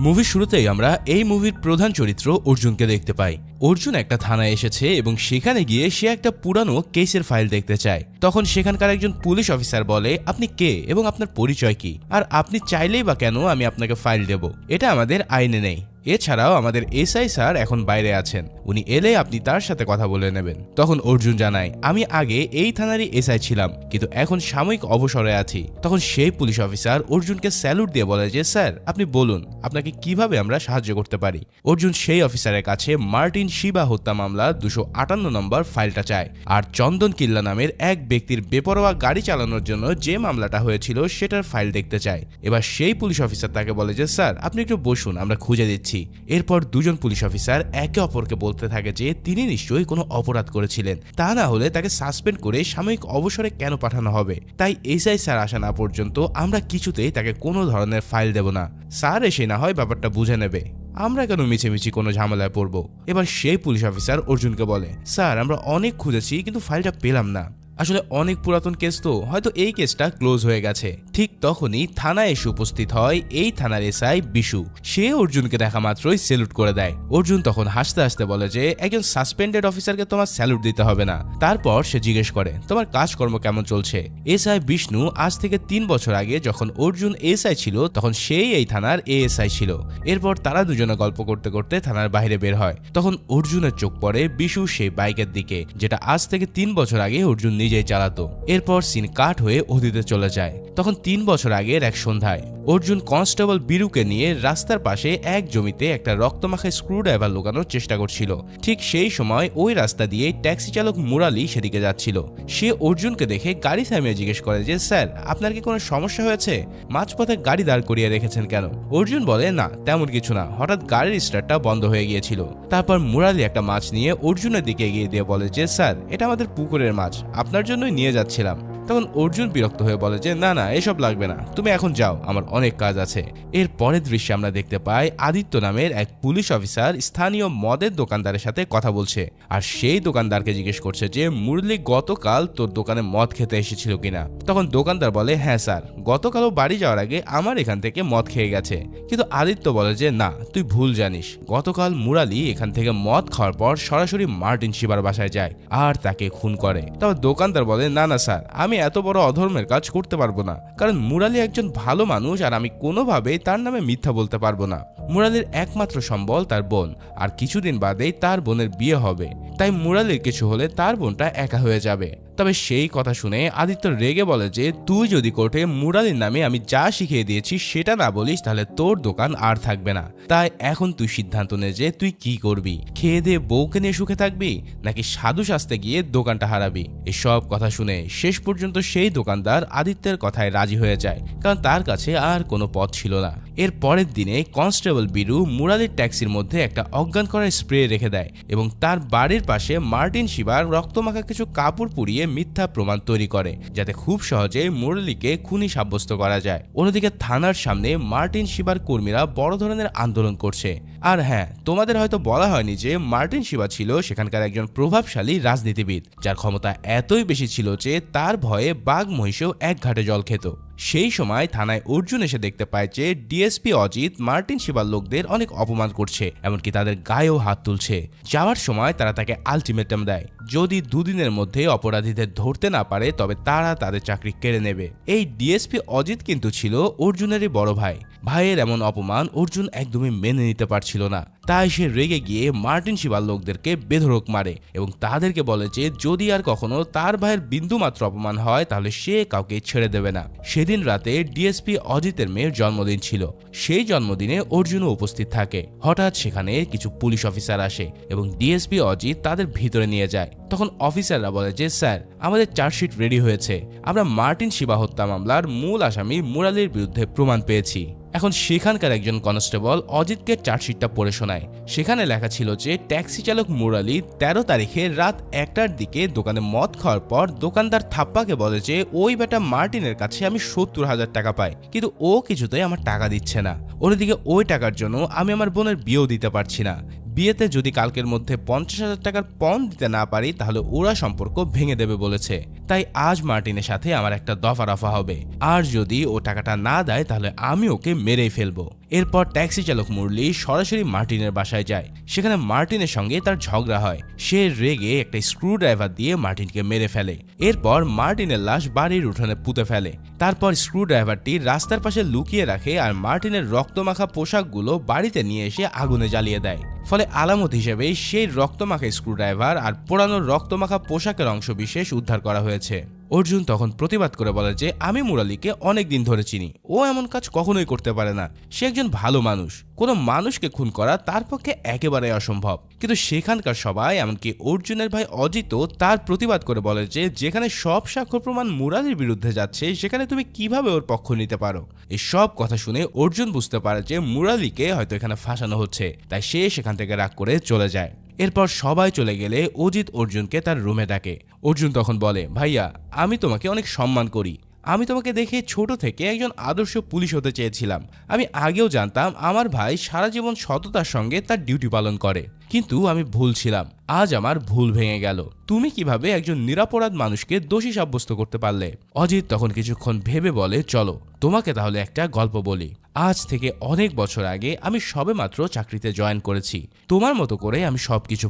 মুভির শুরুতেই আমরা এই মুভির প্রধান চরিত্র অর্জুনকে দেখতে পাই। অর্জুন একটা থানায় এসেছে এবং সেখানে গিয়ে সে একটা পুরানো কেসের ফাইল দেখতে চায়। তখন সেখানকার একজন পুলিশ অফিসার বলে, আপনি কে এবং আপনার পরিচয় কি, আর আপনি চাইলেই বা কেন আমি আপনাকে ফাইল দেব, এটা আমাদের আইনে নেই। এছাড়াও আমাদের এসআই স্যার এখন বাইরে আছেন, উনি এলে আপনি তার সাথে কথা বলে নেবেন। তখন অর্জুন জানায়, আমি আগে এই থানারই এসআই ছিলাম, কিন্তু এখন সাময়িক অবসরে আছি। তখন সেই পুলিশ অফিসার অর্জুনকে স্যালুট দিয়ে বলে যে, স্যার আপনি বলুন আপনাকে কিভাবে আমরা সাহায্য করতে পারি। অর্জুন সেই অফিসারের কাছে মার্টিন শিবা হত্যা মামলা 258 নম্বর ফাইলটা চায়, আর চন্দন কিল্লা নামের এক ব্যক্তির বেপরোয়া গাড়ি চালানোর জন্য যে মামলাটা হয়েছিল সেটার ফাইল দেখতে চায়। এবার সেই পুলিশ অফিসার তাকে বলে যে, স্যার আপনি একটু বসুন, আমরা খুঁজে দিচ্ছি। এরপর দুজন পুলিশ অফিসার একে অপরকে বলতে থাকে যে তিনি নিশ্চয়ই কোনো অপরাধ করেছিলেন, তা না হলে তাকে সাসপেন্ড করে সাময়িক অবসরে কেন পাঠানো হবে। তাই এসআই স্যার আসা না পর্যন্ত আমরা কিছুতেই তাকে কোনো ধরনের ফাইল দেব না। স্যার এসে না হয় ব্যাপারটা বুঝে নেবে, আমরা কেন মিছিমিছি কোনো ঝামেলায় পড়বো। এবার সেই পুলিশ অফিসার অর্জুনকে বলে, স্যার আমরা অনেক খুঁজেছি কিন্তু ফাইলটা পেলাম না, আসলে অনেক পুরাতন কেস তো, হয়তো এই কেসটা ক্লোজ হয়ে গেছে। ঠিক তখনই থানায় এসে উপস্থিত হয় এই থানার এসআই বিশু। সে অর্জুনকে দেখা মাত্রই স্যালুট করে দেয়। অর্জুন তখন হাসতে হাসতে বলে যে, একজন সাসপেন্ডেড অফিসারকে তোমার স্যালুট দিতে হবে না। তারপর সে জিজ্ঞেস করে, তোমার কাজকর্ম কেমন চলছে। এসআই বিষ্ণু আজ থেকে 3 বছর আগে যখন অর্জুন এসআই ছিল তখন সেই এই থানার এএসআই ছিল। এরপর তারা দুজনে গল্প করতে করতে থানার বাইরে বের হয়। তখন অর্জুনের চোখ পড়ে বিশু সেই বাইকের দিকে, যেটা আজ থেকে 3 বছর আগে অর্জুন নিজেই চালাতো। এরপর সিন কাট হয়ে অতীতে চলে যায়। তখন 3 বছর আগের এক সন্ধ্যায় অর্জুন কনস্টেবল বীরুকে নিয়ে রাস্তার পাশে এক জমিতে একটা রক্তমাখা স্ক্রুড্রাইভার লুকানোর চেষ্টা করছিল। ঠিক সেই সময় ওই রাস্তা দিয়ে ট্যাক্সি চালক মুরালি সেদিকে যাচ্ছিল। সে অর্জুনকে দেখে গাড়ি থামিয়ে জিজ্ঞেস করে যে, স্যার আপনার কি কোনো সমস্যা হয়েছে, মাঝপথে গাড়ি দাঁড় করিয়ে রেখেছেন কেন। অর্জুন বলে, না তেমন কিছু না, হঠাৎ গাড়ির স্টার্টটা বন্ধ হয়ে গিয়েছিল। তারপর মুরালি একটা মাছ নিয়ে অর্জুনের দিকে এগিয়ে দিয়ে বলে যে, স্যার এটা আমাদের পুকুরের মাছ, আপনার জন্যই নিয়ে যাচ্ছিলাম। তখন অর্জুন বিরক্ত হয়ে বলে যে, না না এসব লাগবে না, তুমি এখন যাও, আমার অনেক কাজ আছে। এর পরের দৃশ্যে আমরা দেখতে পাই আদিত্য নামের এক পুলিশ অফিসার স্থানীয় মদের দোকানদারের সাথে কথা বলছে, আর সেই দোকানদারকে জিজ্ঞেস করছে যে, মুরলি গতকাল তোর দোকানে মদ খেতে এসেছিল কিনা। তখন দোকানদার বলে, হ্যাঁ স্যার, গতকালও বাড়ি যাওয়ার আগে আমার এখান থেকে মদ খেয়ে গেছে। কিন্তু আদিত্য বলে যে, না তুই ভুল জানিস, গতকাল মুরালি এখান থেকে মদ খাওয়ার পর সরাসরি মার্টিন শিবার বাসায় যায় আর তাকে খুন করে। তবে দোকানদার বলে, না না স্যার, আমি এত বড় অধর্মের কাজ করতে পারবো না, কারণ মুরালি একজন ভালো মানুষ আর আমি কোনোভাবেই তার নামে মিথ্যা বলতে পারবো না। মুরালির একমাত্র সম্বল তার বোন, আর কিছুদিন বাদেই তার বোনের বিয়ে হবে, তাই মুরালির কিছু হলে তার বোনটা একা হয়ে যাবে। তবে সেই কথা শুনে আদিত্য রেগে বলে যে, তুই যদি কোর্টে মুরালির নামে আমি যা শিখিয়ে দিয়েছি সেটা না বলিস তাহলে তোর দোকান আর থাকবে না। তাই এখন তুই সিদ্ধান্ত নে যে তুই কি করবি, খেয়ে দিয়ে বউকে নিয়ে সুখে থাকবি নাকি সাধু সাজতে গিয়ে দোকানটা হারাবি। এসব কথা শুনে শেষ পর্যন্ত সেই দোকানদার আদিত্যের কথায় রাজি হয়ে যায়, কারণ তার কাছে আর কোনো পথ ছিল না। এর পরের দিনে কনস্টেবল বীরু মুরালির ট্যাক্সির মধ্যে একটা অজ্ঞান করার স্প্রে রেখে দেয় এবং তার বাড়ির পাশে মার্টিন শিবার রক্তমাখা কিছু কাপড় পুড়িয়ে মিথ্যা প্রমাণ তৈরি করে, যাতে খুব সহজে মুরলিকে খুনি সাব্যস্ত করা যায়। অন্যদিকে থানার সামনে মার্টিন শিবার কর্মীরা বড় ধরনের আন্দোলন করছে। আর হ্যাঁ, তোমাদের হয়তো বলা হয়নি যে মার্টিন শিবা ছিল সেখানকার একজন প্রভাবশালী রাজনীতিবিদ, যার ক্ষমতা এতই বেশি ছিল যে তার ভয়ে বাঘ মহিষেও এক ঘাটে জল খেত। সেই সময় থানায় অর্জুন এসে দেখতে পায় যে ডিএসপি অজিত মার্টিন শিবার লোকদের অনেক অপমান করছে, এমনকি তাদের গায়েও হাত তুলছে। যাওয়ার সময় তারা তাকে আলটিমেটাম দেয়, যদি 2 দিনের মধ্যে অপরাধীদের ধরতে না পারে তবে তারা তাদের চাকরি কেড়ে নেবে। এই ডিএসপি অজিত কিন্তু ছিল অর্জুনেরই বড় ভাই। ভাইয়ের এমন অপমান অর্জুন একদমই মেনে নিতে পারছিল না, তাই সে রেগে গিয়ে মার্টিন শিবার লোকদেরকে বেধড়ক মারে এবং তাদেরকে বলে যে যদি আর কখনো তার ভাইয়ের বিন্দুমাত্র অপমান হয় তাহলে সে কাউকে ছেড়ে দেবে না। সেদিন রাতে ডিএসপি অজিতের মেয়ের জন্মদিন ছিল, সেই জন্মদিনে অর্জুনও উপস্থিত থাকে। হঠাৎ সেখানে কিছু পুলিশ অফিসার আসে এবং ডিএসপি অজিত তাদের ভিতরে নিয়ে যায়। তখন অফিসাররা বলে যে, স্যার আমাদের চার্জশিট রেডি হয়েছে, আমরা মার্টিন শিবা হত্যা মামলার মূল আসামি মুরালির বিরুদ্ধে প্রমাণ পেয়েছি। এখন সেখানকার একজন কনস্টেবল অজিতকে চার্জশিটটা পড়ে শোনায়। সেখানে লেখা ছিল যে ট্যাক্সি চালক মুরালি 13 তারিখে রাত 1টার দিকে দোকানে মদ খাওয়ার পর দোকানদার থাপ্পাকে বলে যে ওই বেটা মার্টিনের কাছে আমি 70,000 টাকা পাই, কিন্তু ও কিছুতেই আমার টাকা দিচ্ছে না। অন্যদিকে ওই টাকার জন্য আমি আমার বোনের বিয়েও দিতে পারছি না। বিয়েতে যদি কালকের মধ্যে 50,000 টাকার পণ দিতে না পারি তাহলে ওরা সম্পর্ক ভেঙে দেবে বলেছে। তাই আজ মার্টিনের সাথে আমার একটা দফা হবে, আর যদি ও টাকাটা না দেয় তাহলে আমি ওকে মেরেই ফেলবো। এরপর ট্যাক্সি চালক মুরলি সরাসরি মার্টিনের বাসায় যায়। সেখানে মার্টিনের সঙ্গে তার ঝগড়া হয়। সে রেগে একটা স্ক্রু ড্রাইভার দিয়ে মার্টিনকে মেরে ফেলে। এরপর মার্টিনের লাশ বাড়ির উঠোনে পুঁতে ফেলে। তারপর স্ক্রু ড্রাইভারটি রাস্তার পাশে লুকিয়ে রাখে আর মার্টিনের রক্তমাখা পোশাকগুলো বাড়িতে নিয়ে এসে আগুনে জ্বালিয়ে দেয়। ফলে আলামত হিসেবে সেই রক্তমাখা স্ক্রু ড্রাইভার আর পোড়ানোর রক্তমাখা পোশাকের অংশ বিশেষ উদ্ধার করা হয়েছে। অর্জুন তখন প্রতিবাদ করে বলে যে আমি মুরালিকে অনেক দিন ধরে চিনি, ও এমন কাজ কখনোই করতে পারে না। সে একজন ভালো মানুষ, কোনো মানুষকে খুন করা তার পক্ষে একেবারে অসম্ভব। কিন্তু সেখানকার সবাই, এমনকি অর্জুনের ভাই অজিত, তার প্রতিবাদ করে বলে যে যেখানে সব সাক্ষ্য প্রমাণ মুরালির বিরুদ্ধে যাচ্ছে সেখানে তুমি কিভাবে ওর পক্ষ নিতে পারো। এই সব কথা শুনে অর্জুন বুঝতে পারে যে মুরালিকে হয়তো এখানে ফাঁসানো হচ্ছে, তাই সে সেখান থেকে রাগ করে চলে যায়। এরপর সবাই চলে গেলে অজিত অর্জুনকে তার রুমে ডাকে। অর্জুন তখন বলে, ভাইয়া আমি তোমাকে অনেক সম্মান করি, আমি তোমাকে দেখে ছোট থেকে একজন আদর্শ পুলিশ হতে চেয়েছিলাম। আমি আগেও জানতাম আমার ভাই সারা জীবন সততার সঙ্গে তার ডিউটি পালন করে, কিন্তু আমি ভুল ছিলাম। আজ আমার ভুল ভেঙে গেল। তুমি কিভাবে একজন নিরপরাধ মানুষকে দোষী সাব্যস্ত করতে পারলে? অজিত তখন কিছুক্ষণ ভেবে বলে, চলো তোমাকে তাহলে একটা গল্প বলি। আজ থেকে অনেক বছর আগে আমি সবেমাত্র চাকরিতে জয়েন করেছি। তোমার মতো করে আমি সবকিছু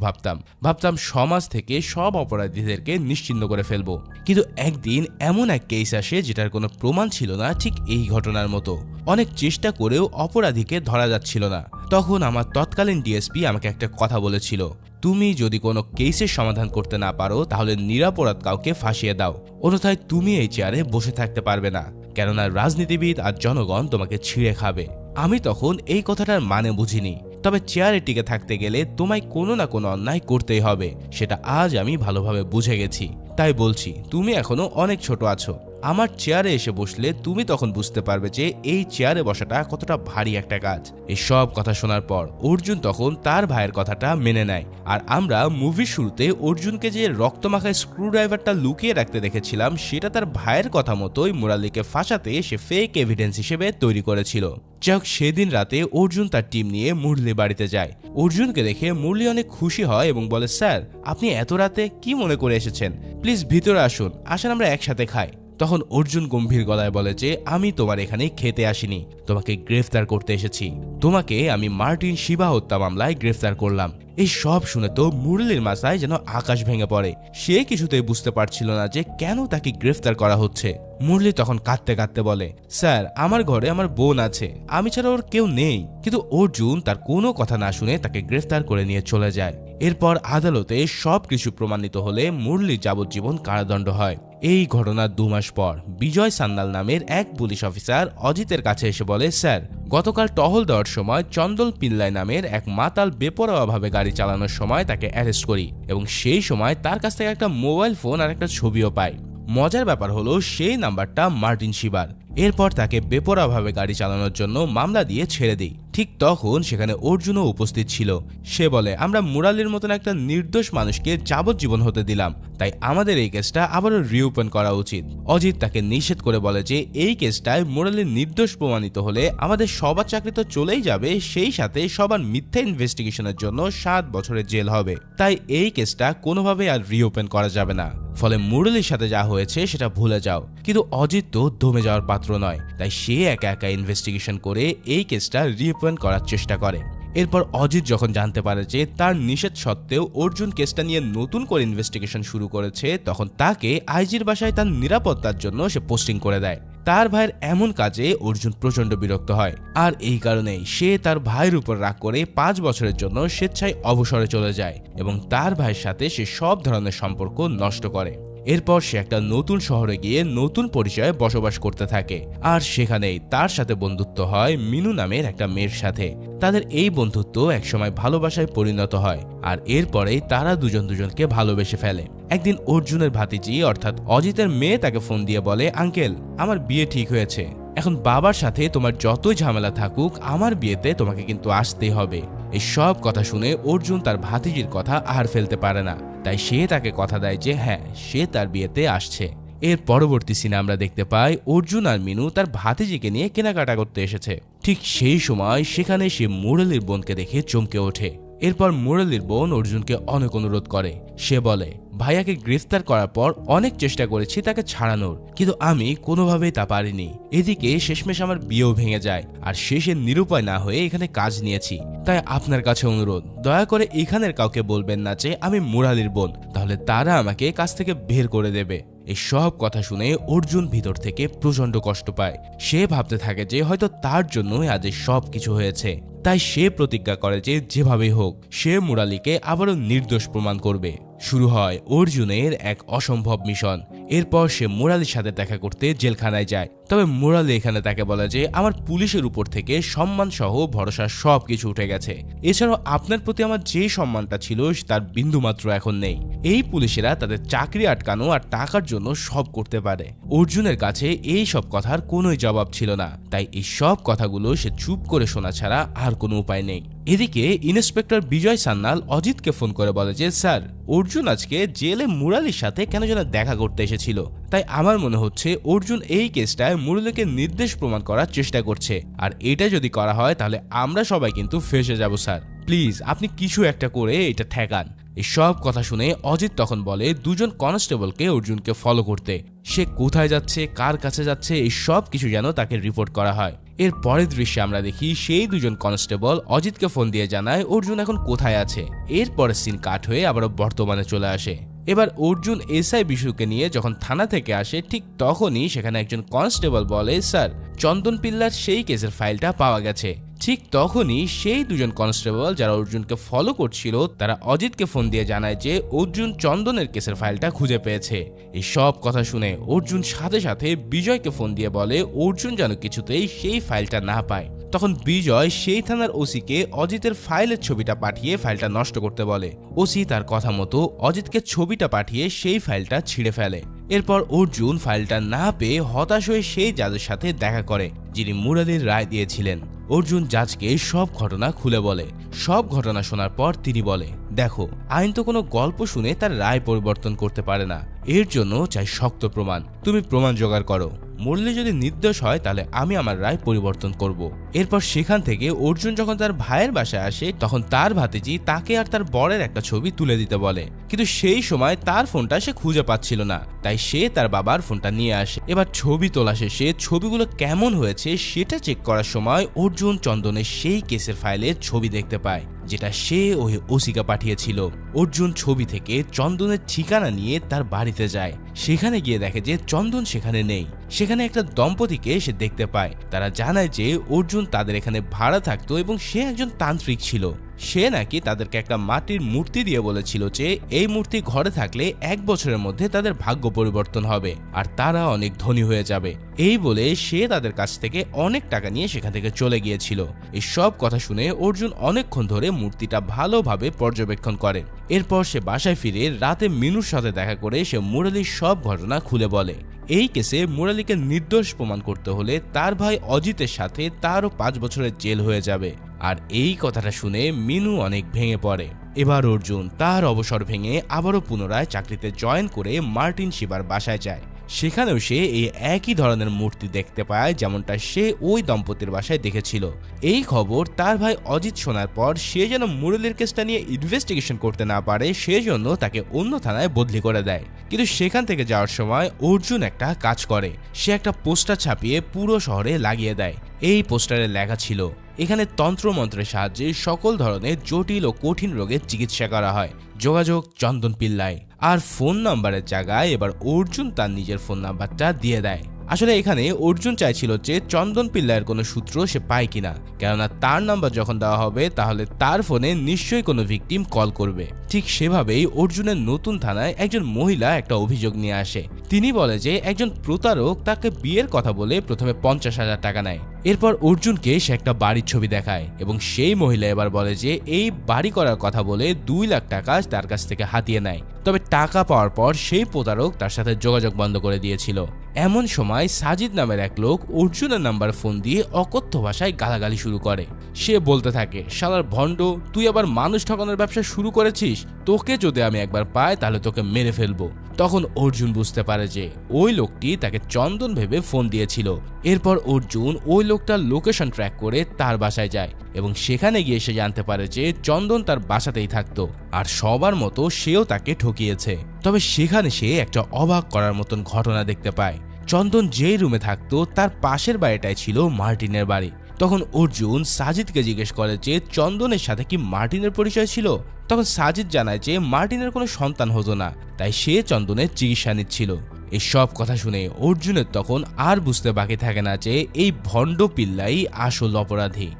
ভাবতাম সমাজ থেকে সব অপরাধীদেরকে নিশ্চিহ্ন করে ফেলবো। কিন্তু একদিন এমন এক কেস আসে যেটার কোনো প্রমাণ ছিল না, ঠিক এই ঘটনার মতো। অনেক চেষ্টা করেও অপরাধীকে ধরা যাচ্ছিল না। তখন আমার তৎকালীন ডিএসপি আমাকে একটা কথা বলেছিল, তুমি যদি কোনো কেসের সমাধান করতে না পারো তাহলে নিরপরাধ কাউকে ফাঁসিয়ে দাও, অন্যথায় তুমি এই চেয়ারে বসে থাকতে পারবে না, কেননা রাজনীতিবিদ আর জনগণ তোমাকে ছিঁড়ে খাবে। আমি তখন এই কথাটার মানে বুঝিনি, তবে চেয়ারে টিকে থাকতে গেলে তোমায় কোনো না কোনো অন্যায় করতেই হবে, সেটা আজ আমি ভালোভাবে বুঝে গেছি। তাই বলছি, তুমি এখনো অনেক ছোট আছো। আমার চেয়ারে এসে বসলে তুমি তখন বুঝতে পারবে যে এই চেয়ারে বসাটা কতটা ভারী একটা কাজ। এই সব কথা শোনার পর অর্জুন তখন তার ভাইয়ের কথাটা মেনে নেয়। আর আমরা মুভির শুরুতে অর্জুনকে যে রক্তমাখায় স্ক্রু ড্রাইভারটা লুকিয়ে রাখতে দেখেছিলাম, সেটা তার ভাইয়ের কথা মতোই মুরালিকে ফাঁসাতে সে ফেক এভিডেন্স হিসেবে তৈরি করেছিল। যাই হোক, সেদিন রাতে অর্জুন তার টিম নিয়ে মুরলি বাড়িতে যায়। অর্জুনকে দেখে মুরলি অনেক খুশি হয় এবং বলে, স্যার আপনি এত রাতে কি মনে করে এসেছেন? প্লিজ ভিতরে আসুন, আমরা একসাথে খাই। তখন অর্জুন গম্ভীর গলায় বলে যে আমি তোমার এখানে খেতে আসিনি, তোমাকে গ্রেফতার করতে এসেছি। তোমাকে আমি মার্টিন শিবা হত্যা মামলায় গ্রেফতার করলাম। এই সব শুনে তো মুরলির মাথায় যেন আকাশ ভেঙে পড়ে। সে কিছুতেই বুঝতে পারছিল না যে কেন তাকে গ্রেফতার করা হচ্ছে। মুরলি তখন কাঁদতে কাঁদতে বলে, স্যার আমার ঘরে আমার বোন আছে, আমি ছাড়া ওর কেউ নেই। কিন্তু অর্জুন তার কোনো কথা না শুনে তাকে গ্রেফতার করে নিয়ে চলে যায়। এরপর আদালতে সবকিছু প্রমাণিত হলে মুরলির যাবজ্জীবন কারাদণ্ড হয়। এই ঘটনার 2 মাস পর বিজয় সান্যাল নামের এক পুলিশ অফিসার অজিতের কাছে এসে বলে, স্যার গতকাল টহল দেওয়ার সময় চন্দল পিল্লাই নামের এক মাতাল বেপরোয়াভাবে গাড়ি চালানোর সময় তাকে অ্যারেস্ট করি এবং সেই সময় তার কাছ থেকে একটা মোবাইল ফোন আর একটা ছবিও পাই। মজার ব্যাপার হলো সেই নাম্বারটা মার্টিন শিবার। এরপর তাকে বেপরোয়াভাবে গাড়ি চালানোর জন্য মামলা দিয়ে ছেড়ে দিই। ঠিক তখন সেখানে অর্জুনও উপস্থিত ছিল। সে বলে, আমরা মুরালির মতন একটা নির্দোষ মানুষকে যাবজ্জীবন হতে দিলাম, তাই আমাদের এই কেসটা আবারও রিওপেন করা উচিত। অজিত তাকে নিষেধ করে বলে যে এই কেসটায় মুরালির নির্দোষ প্রমাণিত হলে আমাদের সবার চাকরি তো চলেই যাবে, সেই সাথে সবার মিথ্যা ইনভেস্টিগেশনের জন্য 7 বছরের জেল হবে। তাই এই কেসটা কোনোভাবে আর রিওপেন করা যাবে না। ফলে মুরালির সাথে যা হয়েছে সেটা ভুলে যাও। কিন্তু অজিত তো দমে যাওয়ার পাত্র নয়, তাই সে একা একা ইনভেস্টিগেশন করে এই কেসটা রিওপেন করার চেষ্টা করে। এরপর অজিত যখন জানতে পারে যে তার নিষেধ সত্ত্বেও অর্জুন কেসটা নিয়ে নতুন করে ইনভেস্টিগেশন শুরু করেছে, তখন তাকে আইজির বাসায় তার নিরাপত্তার জন্য সে পোস্টিং করে দেয়। তার ভাইয়ের এমন কাজে অর্জুন প্রচন্ড বিরক্ত হয়, আর এই কারণেই সে তার ভাইয়ের উপর রাগ করে 5 বছরের জন্য স্বেচ্ছায় অবসরে চলে যায় এবং তার ভাইয়ের সাথে সে সব ধরনের সম্পর্ক নষ্ট করে। এরপর সে একটা নতুন শহরে গিয়ে নতুন পরিচয়ে বসবাস করতে থাকে, আর সেখানেই তার সাথে বন্ধুত্ব হয় মিনু নামের একটা মেয়ের সাথে। তাদের এই বন্ধুত্ব একসময় ভালোবাসায় পরিণত হয়, আর এরপরেই তারা দুজনকে ভালোবেসে ফেলে। একদিন অর্জুনের ভাতিজি অর্থাৎ অজিতের মেয়ে তাকে ফোন দিয়ে বলে, আঙ্কেল আমার বিয়ে ঠিক হয়েছে, এখন বাবার সাথে তোমার যতই ঝামেলা থাকুক আমার বিয়েতে তোমাকে কিন্তু আসতেই হবে। এই সব কথা শুনে অর্জুন তার ভাতিজির কথা আর ফেলতে পারে না, তাই সে তাকে কথা দেয় যে হ্যাঁ সে তার বিয়েতে আসছে। এর পরবর্তী সিনে আমরা দেখতে পাই অর্জুন আর মিনু তার ভাতিজিকে নিয়ে কেনাকাটা করতে এসেছে। ঠিক সেই সময় সেখানে সে মুরালির বোনকে দেখে চমকে ওঠে। এরপর মুরালির বোন অর্জুনকে অনেক অনুরোধ করে। সে বলে, ভাইয়াকে গ্রেফতার করার পর অনেক চেষ্টা করেছি তাকে ছাড়ানোর, কিন্তু আমি কোনোভাবেই তা পারিনি। এদিকে শেষমেশ আমার বিয়েও ভেঙে যায়, আর শেষে নিরুপায় না হয়ে এখানে কাজ নিয়েছি। তাই আপনার কাছে অনুরোধ, দয়া করে এখানের কাউকে বলবেন না যে আমি মুরালির বোন, তাহলে তারা আমাকে কাজ থেকে বের করে দেবে। এই সব কথা শুনে অর্জুন ভিতর থেকে প্রচন্ড কষ্ট পায়। সে ভাবতে থাকে যে হয়তো তার জন্যই আজ সব কিছু হয়েছে। তাই সে প্রতিজ্ঞা করে যে যেভাবেই হোক সে মুরালিকে আবারও নির্দোষ প্রমাণ করবে। শুরু হয় অর্জুনের এক অসম্ভব মিশন। এরপর সে মুরালির সাথে দেখা করতে জেলখানায় যায়। তবে মুরালি এখানে তাকে বলে যে আমার পুলিশের উপর থেকে সম্মান সহ ভরসা সবকিছু উঠে গেছে। এছাড়াও আপনার প্রতি আমার যে সম্মানটা ছিল তার বিন্দুমাত্র এখন নেই। এই পুলিশেরা তাদের চাকরি আটকানো আর টাকার জন্য সব করতে পারে। অর্জুনের কাছে এই সব কথার কোনোই জবাব ছিল না, তাই এই সব কথাগুলো সে চুপ করে শোনা ছাড়া আর কোনো উপায় নেই। এদিকে ইন্সপেক্টর বিজয় সান্যাল অজিতকে ফোন করে বলে যে স্যার, অর্জুন আজকে জেলে মুরালির সাথে কেন যেন দেখা করতে এসেছিল। তাই আমার মনে হচ্ছে অর্জুন এই কেসটায় মুরালিকে নির্দোষ প্রমাণ করার চেষ্টা করছে, আর এটা যদি করা হয় তাহলে আমরা সবাই কিন্তু ফেঁসে যাব স্যার। প্লিজ আপনি কিছু একটা করে এটা ঠেকান। এই সব কথা শুনে অজিত তখন বলে দুজন কনস্টেবলকে অর্জুনকে ফলো করতে। সে কোথায় যাচ্ছে, কার কাছে যাচ্ছে, এই সব কিছু যেন তাকে রিপোর্ট করা হয়। এর পরের দৃশ্যে আমরা দেখি সেই দুজন কনস্টেবল অজিতকে ফোন দিয়ে জানায় অর্জুন এখন কোথায় আছে। এরপরে সিন কাট হয়ে আবারও বর্তমানে চলে আসে। এবার অর্জুন এসআই বিশুকে নিয়ে যখন থানা থেকে আসে, ঠিক তখনই সেখানে একজন কনস্টেবল বলে স্যার, চন্দন পিল্লার সেই কেসের ফাইলটা পাওয়া গেছে। ঠিক তখনই সেই দুজন কনস্টেবল যারা অর্জুনকে ফলো করছিল তারা অজিতকে ফোন দিয়ে জানায় যে অর্জুন চন্দনের কেসের ফাইলটা খুঁজে পেয়েছে। এই সব কথা শুনে অর্জুন সাথে সাথে বিজয়কে ফোন দিয়ে বলে অর্জুন যেন কিছুতেই সেই ফাইলটা না পায়। তখন বিজয় সেই থানার ওসিকে অজিতের ফাইলের ছবিটা পাঠিয়ে ফাইলটা নষ্ট করতে বলে। ওসি তার কথা মতো অজিতকে ছবিটা পাঠিয়ে সেই ফাইলটা ছিঁড়ে ফেলে। এরপর অর্জুন ফাইলটা না পেয়ে হতাশ হয়ে সেই জাজের সাথে দেখা করে যিনি মুরালির রায় দিয়েছিলেন। অর্জুন জাজকে সব ঘটনা খুলে বলে। সব ঘটনা শোনার পর তিনি বলে, দেখো, আইন তো কোনো গল্প শুনে তার রায় পরিবর্তন করতে পারে না, এর জন্য চাই শক্ত প্রমাণ। তুমি প্রমাণ জোগাড় করো। মুরালি যদি নির্দোষ হয় তাহলে আমি আমার রায় পরিবর্তন করব। এরপর সেখান থেকে অর্জুন যখন তার ভাইয়ের বাসায় আসে তখন তার ভাতিজি তাকে আর তার বরের একটা ছবি তুলে দিতে বলে, কিন্তু সেই সময় তার ফোনটা সে খুঁজে পাচ্ছিল না। তাই সে তার বাবার ফোনটা নিয়ে আসে। এবার ছবি তোলা শেষে ছবিগুলো কেমন হয়েছে সেটা চেক করার সময় অর্জুন চন্দনের সেই কেসের ফাইলের ছবি দেখতে পায় যেটা সে ওই ওসিকে পাঠিয়েছিল। অর্জুন ছবি থেকে চন্দনের ঠিকানা নিয়ে তার বাড়িতে যায়। সেখানে গিয়ে দেখে যে চন্দন সেখানে নেই। সেখানে একটা দম্পতিকে সে দেখতে পায়। তারা জানায় যে অর্জুন তাদের এখানে ভাড়া থাকতো এবং সে একজন তান্ত্রিক ছিল। সে নাকি তাদেরকে একটা মাটির মূর্তি দিয়ে বলেছিল যে এই মূর্তি ঘরে থাকলে 1 বছরের মধ্যে তাদের ভাগ্য পরিবর্তন হবে আর তারা অনেক ধনী হয়ে যাবে। এই বলে সে তাদের কাছ থেকে অনেক টাকা নিয়ে সেখান থেকে চলে গিয়েছিল। এই সব কথা শুনে অর্জুন অনেকক্ষণ ধরে মূর্তিটা ভালোভাবে পর্যবেক্ষণ করে। এরপর সে বাসায় ফিরে রাতে মিনুর সাথে দেখা করে সে মুরালির সব ঘটনা খুলে বলে। এই কেসে মুরালিকে নির্দোষ প্রমাণ করতে হলে তার ভাই অজিতের সাথে তারও 5 বছরের জেল হয়ে যাবে। আর এই কথাটা শুনে মিনু অনেক ভেঙে পড়ে। এবার অর্জুন তার অবসর ভেঙে আবারও পুনরায় চাকরিতে জয়েন করে মার্টিন শিবার বাসায় যায়। সেখানেও সে এই একই ধরনের মূর্তি দেখতে পায় যেমনটা সে ওই দম্পতির বাসায় দেখেছিল। এই খবর তার ভাই অজিত শোনার পর সে যেন মুরালির কেসটা নিয়ে ইনভেস্টিগেশন করতে না পারে সেজন্য তাকে অন্য থানায় বদলি করে দেয়। কিন্তু সেখান থেকে যাওয়ার সময় অর্জুন একটা কাজ করে। সে একটা পোস্টার ছাপিয়ে পুরো শহরে লাগিয়ে দেয়। এই পোস্টারে লেখা ছিল এখানে তন্ত্রমন্ত্রের সাহায্যে সকল ধরনের জটিল ও কঠিন রোগের চিকিৎসা করা হয়, যোগাযোগ চন্দন পিল্লাই। আর ফোন নাম্বারের জায়গায় এবার অর্জুন তার নিজের ফোন নাম্বারটা দিয়ে দেয়। আসলে এখানে অর্জুন চাইছিল যে চন্দন পিল্লাইয়ের কোনো সূত্র সে পায় কিনা, কেননা তার নাম্বার যখন দেওয়া হবে তাহলে তার ফোনে নিশ্চয়ই কোনো ভিকটিম কল করবে। ঠিক সেভাবেই অর্জুনের নতুন থানায় একজন মহিলা একটা অভিযোগ নিয়ে আসে। তিনি বলে যে একজন প্রতারক তাকে বিয়ের কথা বলে প্রথমে 50,000 টাকা নেয়। এরপর অর্জুনকে সে একটা বাড়ির ছবি দেখায় এবং সেই মহিলা এবার বলে যে এই বাড়ি করার কথা বলে 2 লাখ টাকা তার কাছ থেকে হাতিয়ে নেয়। তবে টাকা পাওয়ার পর সেই প্রতারক তার সাথে যোগাযোগ বন্ধ করে দিয়েছিল। এমন সময় সাজিদ নামের এক লোক অর্জুনের নাম্বার ফোন দিয়ে অকথ্য ভাষায় গালাগালি শুরু করে। সে বলতে থাকে, শালার ভণ্ড, তুই আবার মানুষ ঠকানোর ব্যবসা শুরু করেছিস, তোকে যদি আমি একবার পাই তাহলে তোকে মেরে ফেলবো। তখন অর্জুন বুঝতে পারে যে ওই লোকটি তাকে চন্দন ভেবে ফোন দিয়েছিল। এরপর অর্জুন ওই লোকটার লোকেশন ট্র্যাক করে তার বাসায় যায় এবং সেখানে গিয়ে সে জানতে পারে যে চন্দন তার বাসাতেই থাকতো আর সবার মতো সেও তাকে ঠকিয়েছে। তবে সেখানে সে একটা অবাক করার মতন ঘটনা দেখতে পায়। চন্দন যেই রুমে থাকতো তার পাশের বাড়িটাই ছিল মার্টিনের বাড়ি। তখন অর্জুন সাজিদকে জিজ্ঞেস করে যে চন্দনের সাথে কি মার্টিনের পরিচয় ছিল। তখন সাজিদ জানায় যে মার্টিনের কোনো সন্তান হতো না, তাই সে চন্দনের চিকিৎসা নিচ্ছিল। এই সব কথা শুনে অর্জুনের তখন আর বুঝতে বাকি থাকে না যে এই ভণ্ড পিল্লাই আসল অপরাধী।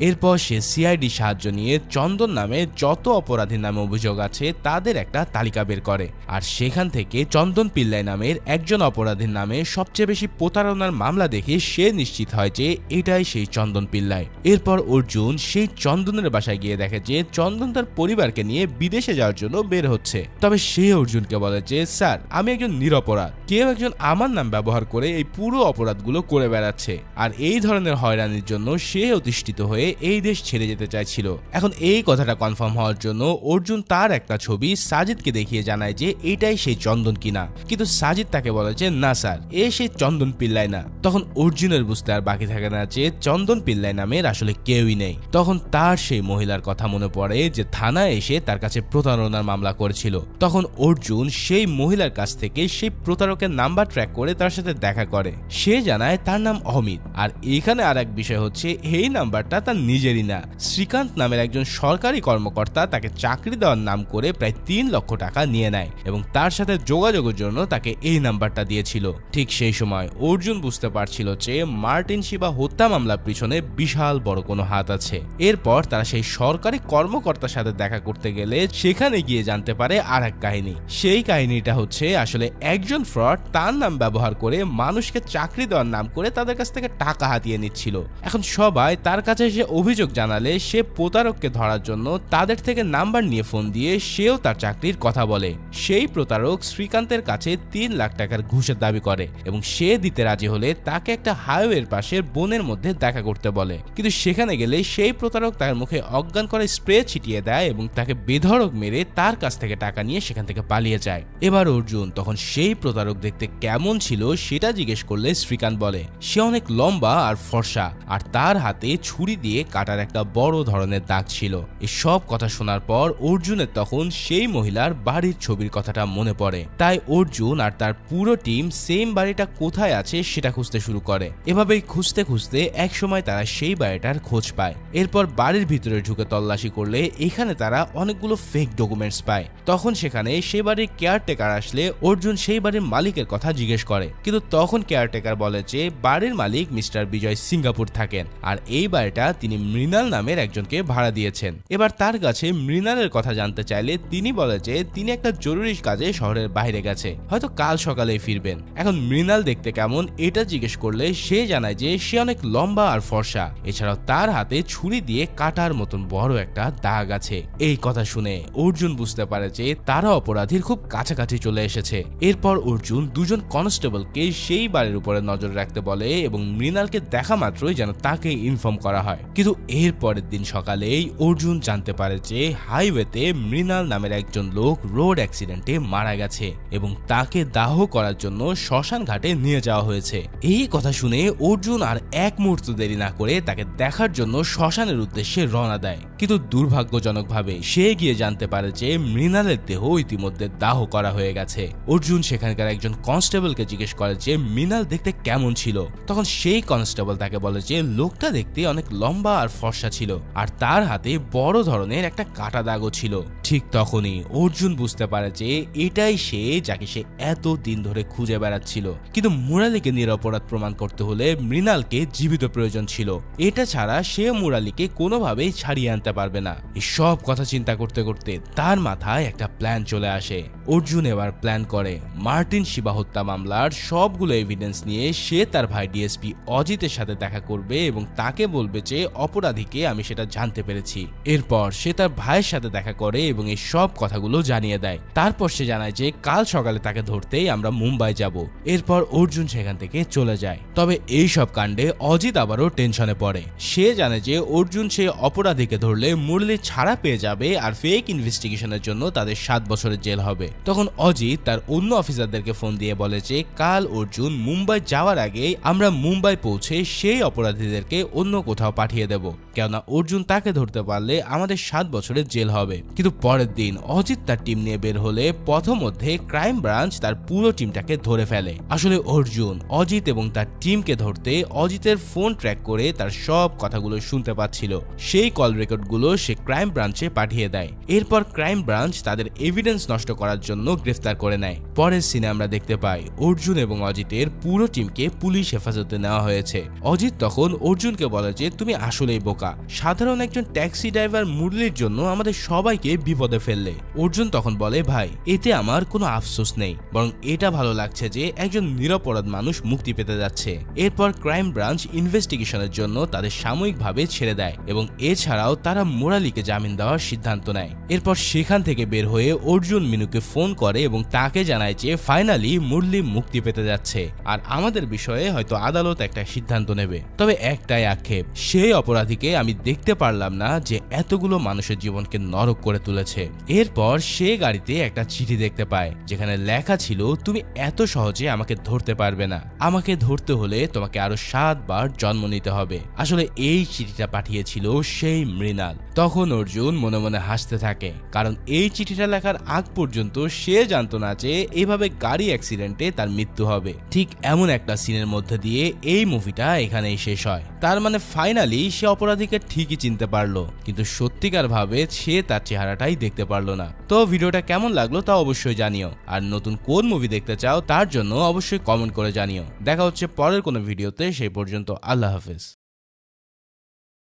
এরপর সে সিআইডি সাহায্য নিয়ে চন্দন নামে যত অপরাধীর নামে অভিযোগ আছে তাদের একটা তালিকা বের করে, আর সেখান থেকে চন্দন পিল্লাই নামের একজন অপরাধীর নামে সবচেয়ে বেশি প্রতারণার মামলা দেখে সে নিশ্চিত হয় যে এটাই সেই চন্দন পিল্লাই। এরপর অর্জুন সেই চন্দনের বাসায় গিয়ে দেখে যে চন্দন তার পরিবারকে নিয়ে বিদেশে যাওয়ার জন্য বের হচ্ছে। তবে সে অর্জুনকে বলে যে স্যার, আমি একজন নিরপরাধ, কেউ একজন আমার নাম ব্যবহার করে এই পুরো অপরাধগুলো করে বেড়াচ্ছে, আর এই ধরনের হয়রানির জন্য সে অতিষ্ঠিত হয়ে এই দেশ ছেড়ে যেতে চাইছিল। এখন এই কথাটা কনফার্ম হওয়ার জন্য অর্জুন তার একটা ছবি সাজিদকে দেখিয়ে জানায় যে এটাই সেই চন্দন কিনা, কিন্তু সাজিদ তাকে বলে যে না স্যার, এ সেই চন্দন পিল্লাই না। তখন অর্জুনের বুঝতে আর বাকি থাকে না যে চন্দন পিল্লাই নামের আসলে কেউই নেই। তখন তার সেই মহিলার কথা মনে পড়ে যে থানায় এসে তার কাছে প্রতারণার মামলা করেছিল। তখন অর্জুন সেই মহিলার কাছ থেকে সেই প্রতারকের নাম্বার ট্র্যাক করে তার সাথে দেখা করে। সে জানায় তার নাম অমিত, আর এখানে আর এক বিষয় হচ্ছে এই নাম্বারটা তার নিজেরই না। শ্রীকান্ত নামের একজন সরকারি কর্মকর্তা তাকে চাকরি দেওয়ার নাম করে প্রায় 3 লক্ষ টাকা নিয়ে নেয় এবং তার সাথে যোগাযোগের জন্য তাকে এই নাম্বারটা দিয়েছিল। ঠিক সেই সময় অর্জুন বুঝতে পারছিল যে মার্টিন শিবা হত্যা মামলার পিছনে বিশাল বড় কোনো হাত আছে। এরপর তারা সেই সরকারি কর্মকর্তার সাথে দেখা করতে গেলে সেখানে গিয়ে জানতে পারে আর এক কাহিনী। সেই কাহিনীটা হচ্ছে আসলে একজন ফ্রড তার নাম ব্যবহার করে মানুষকে চাকরি দেওয়ার নাম করে তাদের কাছ থেকে টাকা হাতিয়ে নিচ্ছিল। এখন সবাই তার কাছে এসে অভিযোগ জানালে সে প্রতারককে ধরার জন্য তাদের থেকে নাম্বার নিয়ে ফোন দিয়ে সেও তার চাকরির কথা বলে। সেই প্রতারক শ্রীকান্তের কাছে 3 লাখ টাকার ঘুষের দাবি করে এবং সে দিতে রাজি হলে তাকে একটা হাইওয়ের পাশের বনের মধ্যে দেখা করতে বলে, কিন্তু সেখানে গেলে সেই প্রতারক তার মুখে অজ্ঞান করে স্প্রে ছিটিয়ে দেয় এবং তাকে বেধড়ক মেরে তার কাছ থেকে টাকা নিয়ে সেখান থেকে পালিয়ে যায়। এবার অর্জুন তখন সেই প্রতারক দেখতে কেমন ছিল সেটা জিজ্ঞেস করলে শ্রীকান্ত বলে সে অনেক লম্বা আর ফর্সা, আর তার হাতে ছুরি দিয়ে কাটার একটা বড় ধরনের দাগ ছিল। এই সব কথা শোনার পর অর্জুনের তখন সেই মহিলার বাড়ির ছবির কথাটা মনে পড়ে। তাই অর্জুন আর তার পুরো টিম সেম বাড়িটা কোথায় আছে সেটা খুঁজতে শুরু করে। এভাবেই খুঁজতে খুঁজতে এক সময় তারা সেই বাড়িটার খোঁজ পায়। এরপর বাড়ির ভিতরে ঢুকে তল্লাশি করলে এখানে তারা অনেকগুলো ফেক ডকুমেন্টস পায়। তখন সেখানে সেই বাড়ির কেয়ারটেকার আসলে অর্জুন সেই বাড়ির মালিকের কথা জিজ্ঞেস করে, কিন্তু তখন কেয়ারটেকার বলে যে বাড়ির মালিক মিস্টার বিজয় সিঙ্গাপুর থাকেন, আর এই বাড়িটা তিনি মৃণাল নামের একজনকে ভাড়া দিয়েছেন। এবার তার কাছে মৃণালের কথা জানতে চাইলে তিনি বলে যে তিনি একটা জরুরি কাজে শহরের বাইরে গেছে, হয়তো কাল সকালেই ফিরবেন। এখন মৃণাল দেখতে কেমন এটা জিজ্ঞেস করলে সে জানায় যে সে অনেক লম্বা আর ফর্সা, এছাড়াও তার হাতে ছুরি দিয়ে কাটার মতন বড় একটা দাগ আছে। এই কথা শুনে অর্জুন বুঝতে পারে যে তারা অপরাধীর খুব কাছাকাছি চলে এসেছে। এরপর অর্জুন দুজন কনস্টেবলকে সেই বাড়ির উপরে নজর রাখতে বলে এবং মৃণালকে দেখা মাত্রই যেন তাকে ইনফর্ম করা হয়। কিন্তু এর পরের দিন সকালেই অর্জুন জানতে পারে যে হাইওয়েতে মৃণাল নামের একজন লোক রোড অ্যাক্সিডেন্টে মারা গেছে এবং তাকে দাহ করার জন্য শ্মশান ঘাটে নিয়ে যাওয়া হয়েছে। এই কথা শুনে অর্জুন আর এক মুহূর্ত দেরি না করে তাকে দেখার জন্য শ্মশানের উদ্দেশ্যে রওনা দেয়, কিন্তু দুর্ভাগ্যজনকভাবে সে গিয়ে জানতে পারে যে মৃণালের দেহ ইতিমধ্যে দাহ করা হয়ে গেছে। অর্জুন সেখানকার একজন কনস্টেবলকে জিজ্ঞেস করে যে মৃণাল দেখতে কেমন ছিল। তখন সেই কনস্টেবল তাকে বলে যে লোকটা দেখতে অনেক লম্বা আর ফর্সা ছিল, আর তার হাতে বড় ধরনের একটা কাটা দাগও ছিল। ঠিক তখনই অর্জুন বুঝতে পারে যে এটাই সে যাকে সে এত দিন ধরে খুঁজে বেড়াচ্ছিল, কিন্তু মুরালিকে নিরপরাধ প্রমাণ করতে হলে মৃণালকে জীবিত প্রয়োজন ছিল। এটা ছাড়া সে মুরালিকে কোনোভাবেই ছাড়িয়ে আনতে পারবে না। এই সব কথা চিন্তা করতে করতে তার মাথায় একটা প্ল্যান চলে আসে। অর্জুন এবার প্ল্যান করে মার্টিন শিবা হত্যা মামলার সবগুলো এভিডেন্স নিয়ে সে তার ভাই ডিএসপি অজিতের সাথে দেখা করবে এবং তাকে বলবে যে অপরাধীকে আমি সেটা জানতে পেরেছি। এরপর সে তার ভাইয়ের সাথে দেখা করে এবং এবং এই সব কথাগুলো জানিয়ে দেয়। তারপর সে জানায় যে কাল সকালে তাকে ধরতেই আমরা মুম্বাই যাব। এরপর অর্জুন সেখান থেকে চলে যায়। তবে এই সব কাণ্ডে অজিত আবারও টেনশনে পড়ে। সে জানে যে অর্জুন সেই অপরাধীকে ধরলে মুরলি ছাড়া পেয়ে যাবে আর ফেক ইনভেস্টিগেশনের জন্য তাদের 7 বছরের জেল হবে। তখন অজিত তার অন্য অফিসারদেরকে ফোন দিয়ে বলে যে কাল অর্জুন মুম্বাই যাওয়ার আগে আমরা মুম্বাই পৌঁছে সেই অপরাধীদেরকে অন্য কোথাও পাঠিয়ে দেব, কেননা অর্জুন তাকে ধরতে পারলে আমাদের 7 বছরের জেল হবে। কিন্তু পরের দিন অজিত তার টিম নিয়ে বের হলে পথমধ্যে ক্রাইম ব্রাঞ্চ তার পুরো টিমটাকে ধরে ফেলে। আসলে অর্জুন অজিত এবং তার টিমকে ধরতে অজিতের ফোন ট্র্যাক করে তার সব কথাগুলো শুনতে পাচ্ছিল। সেই কল রেকর্ডগুলো সে ক্রাইম ব্রাঞ্চে পাঠিয়ে দেয়। এরপর ক্রাইম ব্রাঞ্চ তাদের এভিডেন্স নষ্ট করার জন্য গ্রেফতার করে নেয়। পরের সিনে আমরা দেখতে পাই অর্জুন এবং অজিতের পুরো টিমকে পুলিশ হেফাজতে নেওয়া হয়েছে। অজিত তখন অর্জুনকে বলে যে তুমি আসলেই বোকা, সাধারণ একজন ট্যাক্সি ড্রাইভার মুরলির জন্য আমাদের সবাইকে বিপদে ফেললে। অর্জুন তখন বলে ভাই এতে আমার কোনো আফসোস নেই, বরং এটা ভালো লাগছে যে একজন নিরপরাধ মানুষ মুক্তি পেতে যাচ্ছে। এরপর ক্রাইম ব্রাঞ্চ ইনভেস্টিগেশনের জন্য তাদের সাময়িকভাবে ছেড়ে দেয় এবং এছাড়াও তারা মুরালিকে জামিন দেওয়ার সিদ্ধান্ত নেয়। এরপর সেখান থেকে বের হয়ে অর্জুন মিনুকে ফোন করে এবং তাকে জানায় যে ফাইনালি মুরলি মুক্তি পেতে যাচ্ছে আর আমাদের বিষয়ে হয়তো আদালত একটা সিদ্ধান্ত নেবে। তবে একটাই আক্ষেপ, সেই অপরাধীকে আমি দেখতে পারলাম না যে এতগুলো মানুষের জীবনকে নরক করে তুলেছে। এরপর সে গাড়িতে একটা চিঠি দেখতে পায় যেখানে লেখা ছিল তুমি এত সহজে আমাকে ধরতে পারবে না, আমাকে ধরতে হলে তোমাকে আরো 7 বার জন্ম নিতে হবে। আসলে এই চিঠিটা পাঠিয়েছিল সেই মৃণাল। তখন অর্জুন মনে মনে হাসতে থাকে, কারণ এই চিঠিটা লেখার আগ পর্যন্ত সে জানতো না যে এইভাবে গাড়ি অ্যাক্সিডেন্টে তার মৃত্যু হবে। ঠিক এমন একটা সিনের মধ্যে দিয়ে এই মুভিটা এখানেই শেষ হয়। তার মানে ফাইনালি সে অপরাধীকে ঠিকই চিনতে পারলো, কিন্তু সত্যিকার ভাবে সে তার চেহারাটাই দেখতে পারলো না। তো ভিডিওটা কেমন লাগলো তা অবশ্যই জানিও, আর নতুন কোন মুভি দেখতে চাও তার জন্য অবশ্যই কমেন্ট করে জানিও। দেখা হচ্ছে পরের কোনো ভিডিওতে, সেই পর্যন্ত আল্লাহ হাফেজ।